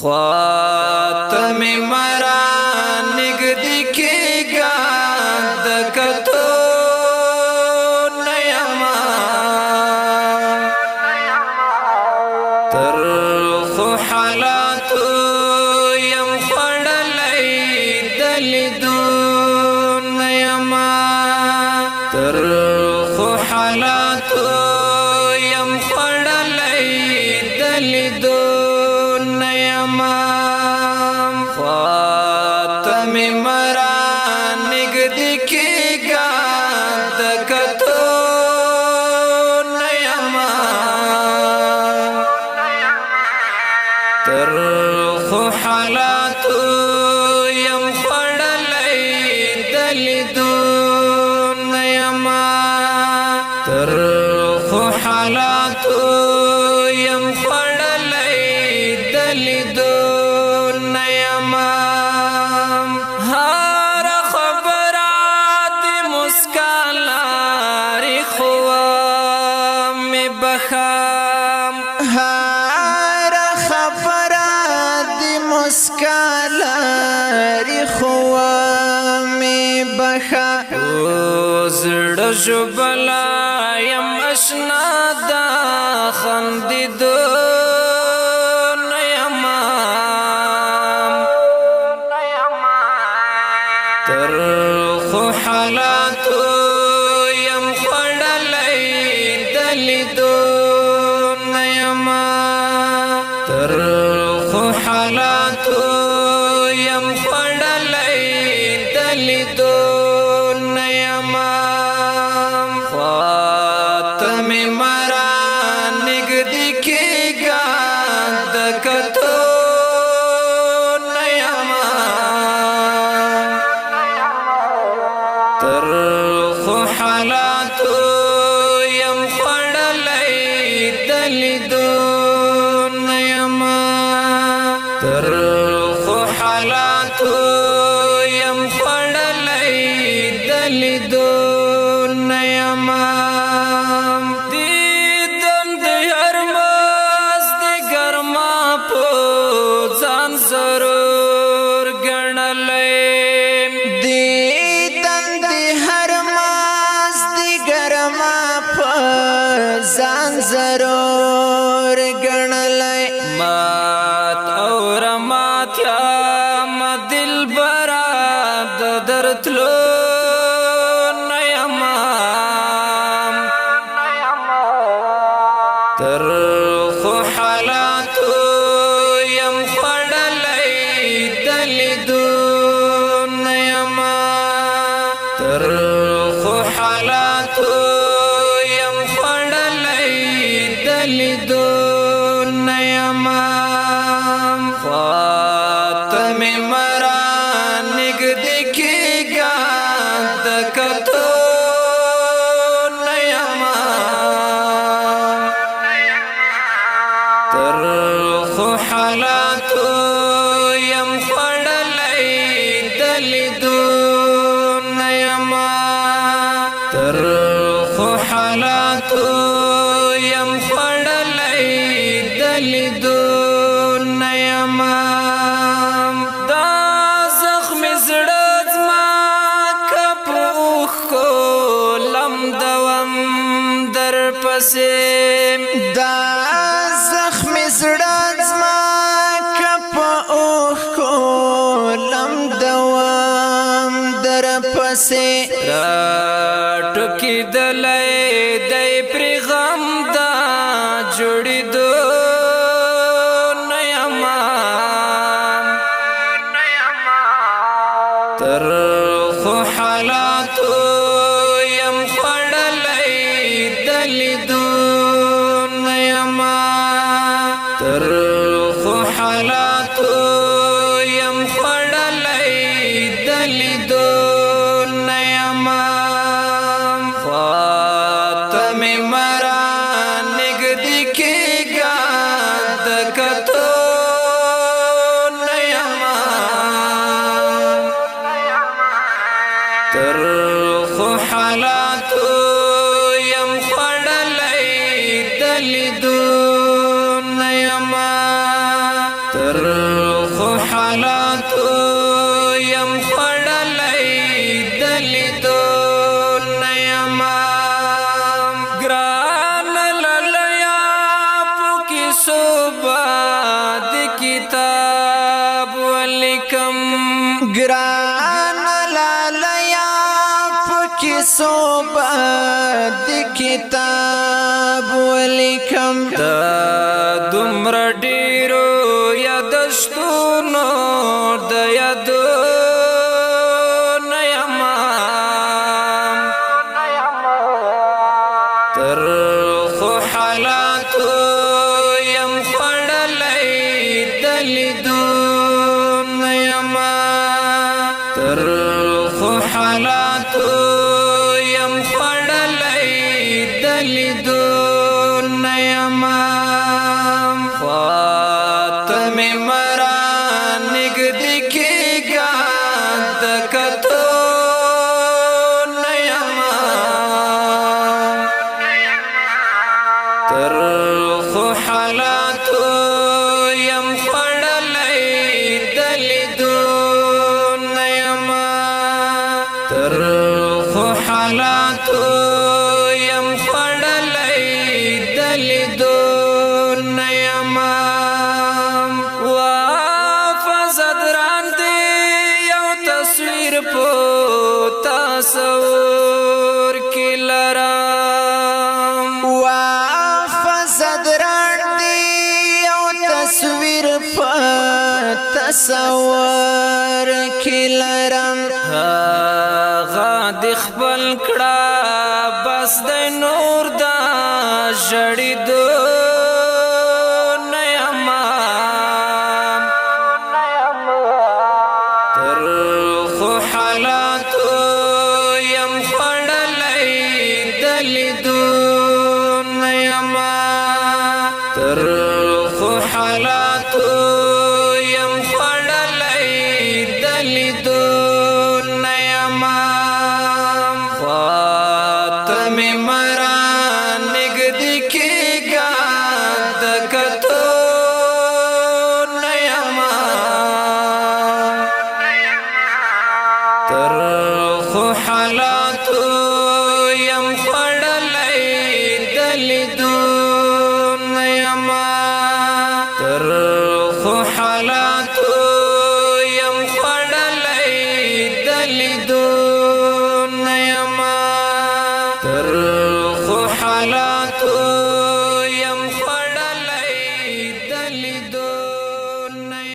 خاتم مرا نگدی کیگا دکتو نیما تر خو حالاتو یم خړلای دلیدو نیما تر خو حالاتو یم خړلای دلیدو خاتم مرا نگدی کیگا دکتو نیما تر خو حالاتو یم خړلای دلیدو نیما تر خو حالاتو یم خړلای دلیدو هر خبره دی مسکالاری خوا می بخا زړه جبلا یم اشنا دا خندیدو نیما تر خو حالاتو یم خړلای دلیدو تر خو حالاتو یم خړلای دلیدو نیما خاتم مرا نگدی کیگا دکتو نیما تر خو حالاتو یم خړلای دلیدو تر خو حالاتو یم خړلای دلیدو نیما دیدن د هر مست ګرما په ځان ضرور ګڼلای دیدن د هر مست ګرما په ځان ضرور ګڼلای درتلو نیما تر خو حالاتو یم خړلای دلیدو نیما تر خو حالاتو یم خړلای دلیدو نیما خاتم مرا نگدی کیگا دکتو نیما تر خو حالاتو یم خړلای دلیدو نیما تر خو حالاتو یم خړلای دلیدو نیما دا زخم زړه زما کپ اوخ کو لم دوام در پسې را ټکی دلای دای پر غم دا جوړیدو نیما تر خو حالاتو یم خړلای دلیدو تر خو حالاتو یم خړلای دلیدو نیما خاتم مرا نگدی کیگا دکتو نیما تر خو حالاتو یم خړلای دلیدو نیما تر حالاتو یم خړلای دلیدو نیما ګران للیا پوکی صوبا د کتاب ولیکم ګران لالیا پکې صوبه د کتاب ولیکم دا دومره ډیرو یادښتونو د یادونه یما ترخو حالاتو یم خوړلی د لیدونه یما ترخو حالاتو یم خوړلی د لیدونه یما خواته مې مرا نږدې کېږه د کتونه یما ترخو حالاتو یم خوړلی د لیدونه یما ترخو حالاتو یم خوړلی د لیدونه یما وافزد راندې یو تصویر په تصور کې لرم وافزد راندې یو تصویر په تصور کې لرم هغه د خپل کړه بس د نور دا ژړېدو نه یما ترخو حالاتو یم خوړلی د لیدونه یما ترخو حالاتو یم خوړلی د لیدونه یما خواته مې مرا نږدې کېږه د کتونه یما ترخو حالاتو یم خوړلی د لیدونه یما ترخو حالاتو